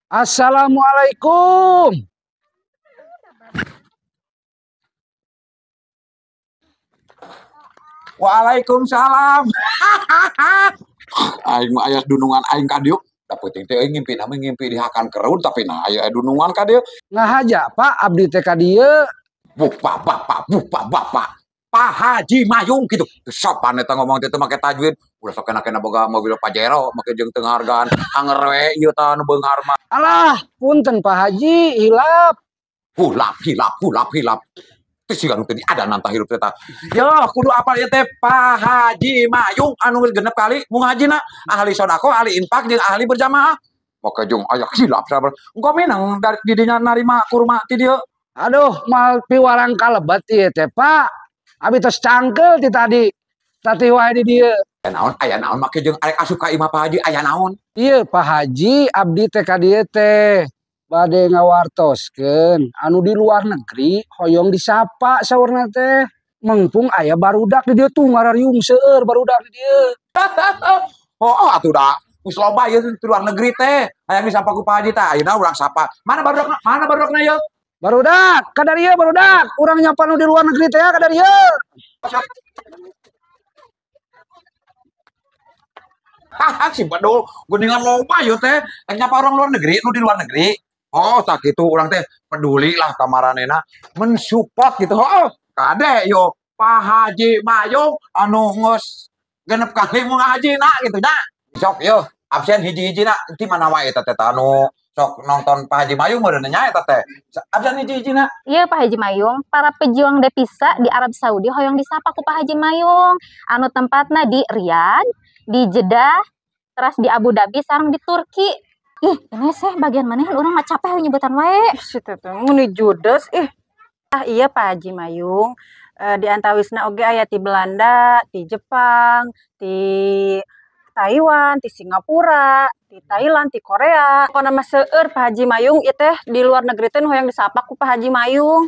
Assalamualaikum. Waalaikumsalam. Aing mah aya dunungan aing ka dieu. Da peuting teh ngimpi dihakan kereun tapi nah aya dunungan ka dieu. Ngahaja Pak abdi teh ka dieu. Bapak. Pak Haji Mayung gitu. Sopan eta ngomong teh make tajwid. Udah sok kena boga mobil Pajero make jeung teu hargaan anger we ieu tah nu beunghar mah. Alah, punten Pak Haji, hilap. Hilap. Teu siga nu teu ada nantah hirup teh tah. Yo, kudu apal ieu teh Pak Haji Mayung anu geus genep kali muhajina, ahli sodako, ahli infak jeung ahli berjamaah. Make jeung aya hilap sabar. Engko minang dari di dinya narima kurma ti dieu. Aduh, mal piwarang kalebat ieu teh Pak. Abi tos cangkel ti tadi. Tati wae di dieu. Aya naon make jeung arek asup ka imah Pak Haji aya naon? Ieu Pak Haji abdi teh ka dieu teh bade ngawartoskeun anu di luar negeri hoyong disapa saurna teh. Mengpung aya barudak di dieu tuh ngarariung seueur barudak di dieu. Oh, atuh da. Geus loba ieu di luar negeri teh. Hayang disapa ku Pak Haji teh. Ayeuna urang sapa. Mana barudakna ieu? Barudak, kada dieu barudak. Urang nyapa nu di luar negeri teh kada dieu. Hahaha, si Badul, geuningan loba ieu teh. Nyapa orang luar negeri, nu di luar negeri. Oh, tak gitu urang teh peduli lah ka maranena mensupport gitu. Oh, kade yo Pak Haji Mayung anu geus genep kali mau ngahajina gitu nya. Sok yo absen hiji-hijina ti mana wae eta teh anu sok nonton Pak Haji Mayung meureun nya eta teh. Absen hiji-hijina. Iya Pak Haji Mayung, para pejuang devisa di Arab Saudi hoyong disapa ku Pak Haji Mayung. Anu tempatna di Riyadh, di Jeddah, terus di Abu Dhabi, sareng di Turki. Ih, ini sih bagian mana orang mah capek nyebutan wae. Situ tuh muni judes iya Pak Haji Mayung. Di antawisna oge aya ti Belanda, ti Jepang, ti Taiwan, ti Singapura, ti Thailand, ti Korea. Pokona mah seueur Pak Haji Mayung ieu teh di luar negeri teh hoyong disapa ku Pak Haji Mayung.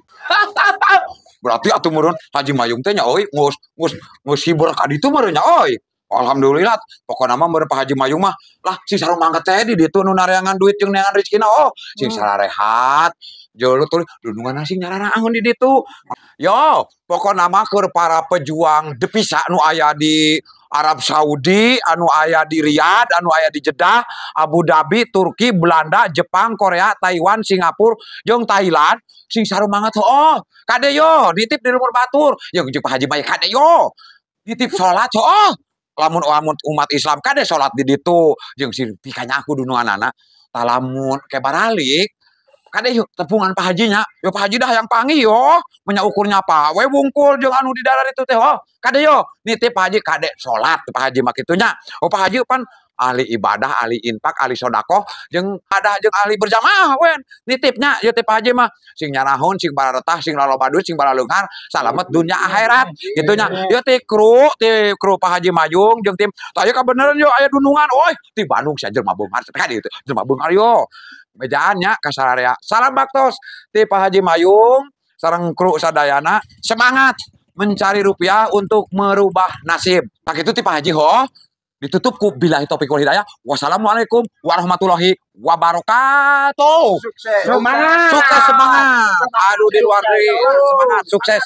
Berarti atuh meureun Haji Mayung teh nya euy geus hibur ka ditu meureun nya euy. Alhamdulillah, pokoknya mah meureun Pak Haji Mayung mah lah sing sareng mangkat teh di ditu nu nareangan duit jeung neangan rezekina sing sararehat. Jolo tuh dunungan sing nyararaangeun di ditu. Yo, pokoknya mah keur para pejuang devisa nu aya di Arab Saudi, anu aya di Riyadh, anu aya di Jeddah, Abu Dhabi, Turki, Belanda, Jepang, Korea, Taiwan, Singapura, jeung Thailand sing sarumangat kade yo nitip di lumur batur. Jeung Pak Haji Mayung kade yo nitip salat lamun umat Islam kade salat di ditu jeung si pikanya aku dununganana talamun ke baralik kade yuk tepungan Pak Hajinya yo Pak Haji dah yang panggil yo menya ukurnya apa we bungkul jeung anu di darar itu teh kade yo nitip Pak Haji kade salat Pak Haji mah kitunya Pak Haji pan ahli ibadah, ahli infak, ahli sodako, jeung ahli berjamaah wen nitipnya ieu teh Pak Haji mah sing nyarahun, sing bararetah, sing laloba duit, sing baraleunghar, salamet dunya akhirat gitunya. Ieu teh kru Pak Haji Mayung jeung tim tah kabeneran yo aya dunungan ti Bandung sia jelema beunghar teh ka dieu teh jelema beunghar yo mejaannya ka sararea. Salam baktos ti Pak Haji Mayung sareng kru sadayana semangat mencari rupiah untuk merubah nasib. Tak itu ti Pak Haji ditutup ku billahi taufiq wal hidayah. Wassalamualaikum warahmatullahi wabarakatuh. Sukses. Semangat. Aduh di luar negeri semangat. Sukses.